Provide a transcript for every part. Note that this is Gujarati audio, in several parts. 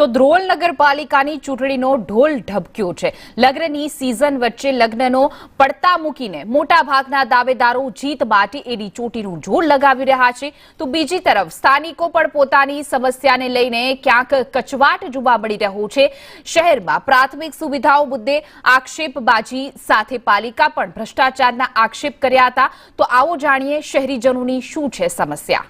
તો ધ્રોલ નગરપાલિકાની ચૂંટણીનો ઢોલ ઢબક્યો છે। લગ્નની સીઝન વચ્ચે લગ્નનો પડતા મૂકીને મોટાભાગના દાવેદારો જીત માટે એડી ચોટીનું જોર લગાવી રહ્યા છે, તો બીજી તરફ સ્થાનિકો પણ પોતાની સમસ્યાને લઈને ક્યાંક કચવાટ જોવા મળી રહ્યો છે। શહેરમાં પ્રાથમિક સુવિધાઓ મુદ્દે આક્ષેપબાજી સાથે પાલિકા પણ ભ્રષ્ટાચારના આક્ષેપ કર્યા હતા। તો આવો જાણીએ શહેરીજનોની શું છે સમસ્યા।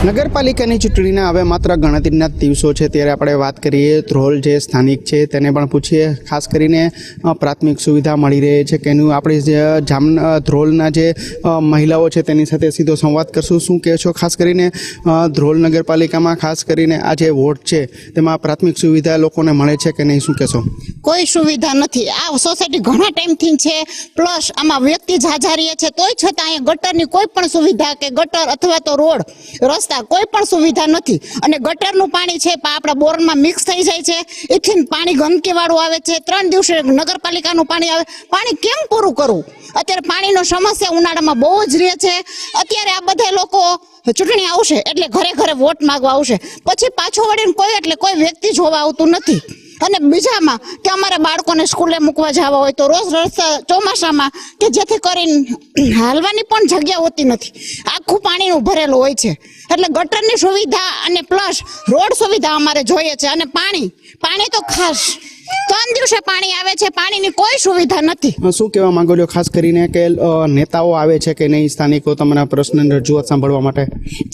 નગરપાલિકાની ચૂંટણીના હવે માત્ર ગણતરીના દિવસો છે, ત્યારે આપણે વાત કરીએ ધ્રોલ જે સ્થાનિક છે તેને પણ પૂછીએ, ખાસ કરીને પ્રાથમિક સુવિધા મળી રહે છે કે એનું આપણે જે ધ્રોલના જે મહિલાઓ છે તેની સાથે સીધો સંવાદ કરશું। શું કહે છો ખાસ કરીને ધ્રોલ નગરપાલિકામાં ખાસ કરીને આ જે વોર્ડ છે તેમાં પ્રાથમિક સુવિધા લોકોને મળે છે કે નહીં, શું કહેશો? કોઈ સુવિધા નથી। આ સોસાયટી ઘણા ટાઈમથી છે, પ્લસ આમાં વ્યક્તિ જાજારીએ છે, તોય છતાં અહીંયા ગટરની કોઈ પણ સુવિધા કે ગટર અથવા તો રોડ રસ્તા કોઈ પણ સુવિધા નથી। અને ગટરનું પાણી છે આપણા બોરમાં મિક્સ થઈ જાય છે, એથી પાણી ગંદકી વાળું આવે છે। 3 દિવસે નગરપાલિકાનું પાણી આવે, પાણી કેમ પૂરું કરવું? અત્યારે પાણીનો સમસ્યા ઉનાળામાં બહુ જ રહે છે। અત્યારે આ બધા લોકો ચૂંટણી આવશે એટલે ઘરે ઘરે વોટ માંગવા આવશે, પછી પાછો વળીને કોઈ એટલે કોઈ વ્યક્તિ જોવા આવતું નથી। અને બીજામાં કે અમારા બાળકોને સ્કૂલે મૂકવા જવા હોય તો રોજ રસ્તા ચોમાસામાં કે જેથી કરીને હાલવાની પણ જગ્યા હોતી નથી, આખું પાણીનું ભરેલું હોય છે। એટલે ગટરની સુવિધા અને પ્લસ રોડ સુવિધા અમારે જોઈએ છે। અને પાણી તો ખાસ 3 દિવસે પાણી આવે છે, પાણીની કોઈ સુવિધા નથી। શું કહેવા માંગો છો ખાસ કરીને કે નેતાઓ આવે છે કે નહીં સ્થાનિકો તમારા પ્રશ્ન રજૂઆત સાંભળવા માટે?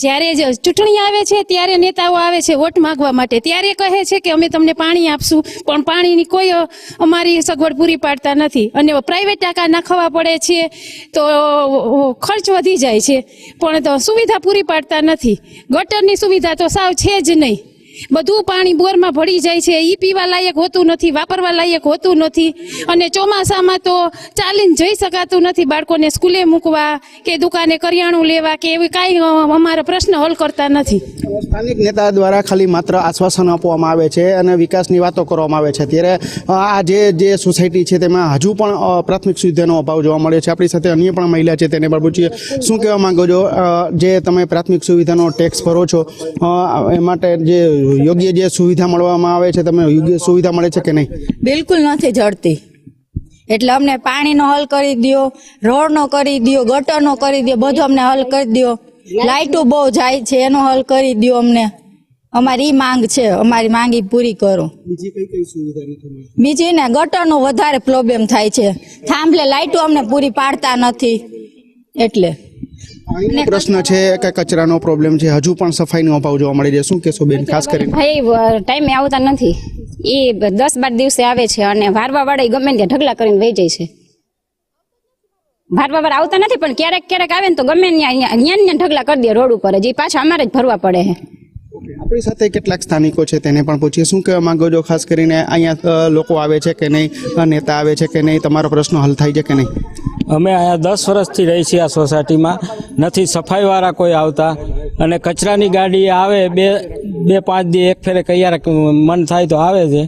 જ્યારે ચૂંટણી આવે છે ત્યારે નેતાઓ આવે છે વોટ માંગવા માટે, ત્યારે કહે છે કે અમે તમને પાણી આપશું, પણ પાણીની કોઈ અમારી સગવડ પૂરી પાડતા નથી। અને પ્રાઇવેટ ટાંકા નાખવા પડે છે તો ખર્ચ વધી જાય છે, પણ તો સુવિધા પૂરી પાડતા નથી। ગટરની સુવિધા તો સાવ છે જ નહીં, બધું પાણી બોરમાં ભળી જાય છે, ઈ પીવા લાયક હોતું નથી, વાપરવા લાયક હોતું નથી। અને ચોમાસામાં તો ચાલીને જઈ શકાતું નથી, બાળકોને સ્કૂલે મૂકવા કે દુકાને કરિયાણું લેવા કે એવી કાંઈ અમારા પ્રશ્ન હલ કરતા નથી। સ્થાનિક નેતા દ્વારા ખાલી માત્ર આશ્વાસન આપવામાં આવે છે અને વિકાસની વાતો કરવામાં આવે છે, ત્યારે આ જે સોસાયટી છે તેમાં હજુ પણ પ્રાથમિક સુવિધાનો અભાવ જોવા મળે છે। આપણી સાથે અન્ય પણ મહિલા છે, તેને પણ પૂછીએ, શું કહેવા માંગો છો? જે તમે પ્રાથમિક સુવિધાનો ટેક્સ ભરો છો એ માટે જે યોગ્ય જે સુવિધા મળવામાં આવે છે, તમે યોગ્ય સુવિધા મળે છે કે નહીં? બિલકુલ નથી જડતી, એટલે અમને પાણીનો હલ કરી દો, રોડનો કરી દો, ગટરનો કરી દો, બધું અમને હલ કરી દો। લાઇટો બહુ જાય છે, એનો હલ કરી દો અમને। અમારી માંગ છે, અમારી માંગી પૂરી કરો। બીજી કઈ સુવિધા નથી? બીજી ને ગટરનો વધારે પ્રોબ્લેમ થાય છે, થાંભલે લાઇટો અમને પૂરી પાડતા નથી, એટલે પ્રશ્ન છે કે કચરાનો પ્રોબ્લેમ છે, હજુ પણ સફાઈનો અભાવ જોવા મળી છે, શું કહેશો બેન? ખાસ કરીને ભાઈ ટાઈમે આવતા નથી, એ 10-12 દિવસે આવે છે અને વારવા વાળા ગમે ત્યાં ઢગલા કરીને વહી જાય છે। વારવા વાળા આવતા નથી, પણ ક્યારેક આવે ને તો ગમે ત્યાં ઢગલા કરી દે રોડ ઉપર, જ પાછા અમારે જ ભરવા પડે છે। આપણી સાથે કેટલાક સ્થાનિકો છે તેને પણ પૂછીએ, શું કહેવા માંગો છો? ખાસ કરીને અહીંયા લોકો આવે છે કે નહીં, નેતા આવે છે કે નહીં, તમારો પ્રશ્ન હલ થાય છે કે નહીં? અમે અહીંયા 10 વર્ષથી રહી છીએ આ સોસાયટીમાં, નથી સફાઈવાળા કોઈ આવતા, અને કચરાની ગાડી આવે 2-5 દી એક ફેરે ક્યારેક મન થાય તો આવે છે,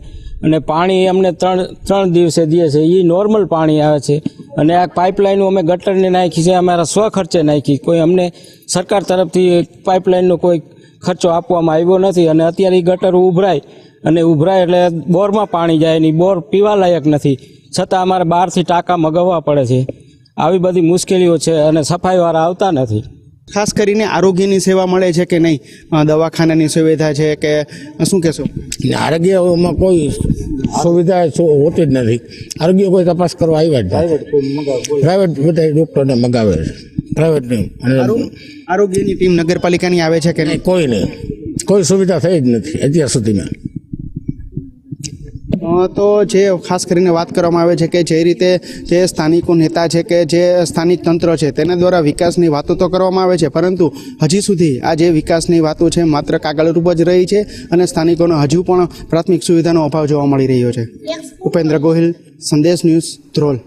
અને પાણી અમને 3 દિવસે દે છે, એ નોર્મલ પાણી આવે છે। અને આ પાઇપલાઇનો અમે ગટરની નાખી છે, અમારા સ્વખર્ચે નાખી, કોઈ અમને સરકાર તરફથી પાઇપલાઇનનો કોઈ ખર્ચો આપવામાં આવ્યો નથી। અને અત્યારે એ ગટર ઉભરાય એટલે બોરમાં પાણી જાય નહીં, બોર પીવા લાયક નથી, છતાં અમારે બહારથી ટાંકા મગાવવા પડે છે। આવી બધી મુશ્કેલીઓ છે અને સફાઈવાળા આવતા નથી। ખાસ કરીને આરોગ્યની સેવા મળે છે કે નહીં? દવાખાનાની સુવિધા છે કે શું કહેશો? આરોગ્યમાં કોઈ સુવિધા હોતી જ નથી। આરોગ્ય કોઈ તપાસ કરવા આવ્યા જ નથી, પ્રાઇવેટ બધા ડૉક્ટરને મગાવે છે, પ્રાઇવેટ નહીં। આરોગ્યની ટીમ નગરપાલિકાની આવે છે કે નહીં? કોઈ નહીં, કોઈ સુવિધા થઈ જ નથી અત્યાર સુધીમાં। તો જે ખાસ કરીને વાત કરવામાં આવે છે કે જે રીતે જે સ્થાનિકો નેતા છે કે જે સ્થાનિક તંત્ર છે તેના દ્વારા વિકાસની વાતો તો કરવામાં આવે છે, પરંતુ હજી સુધી આ જે વિકાસની વાતો છે માત્ર કાગળરૂપ જ રહી છે અને સ્થાનિકોને હજુ પણ પ્રાથમિક સુવિધાનો અભાવ જોવા મળી રહ્યો છે। ઉપેન્દ્ર ગોહિલ, સંદેશ ન્યૂઝ, ધ્રોલ।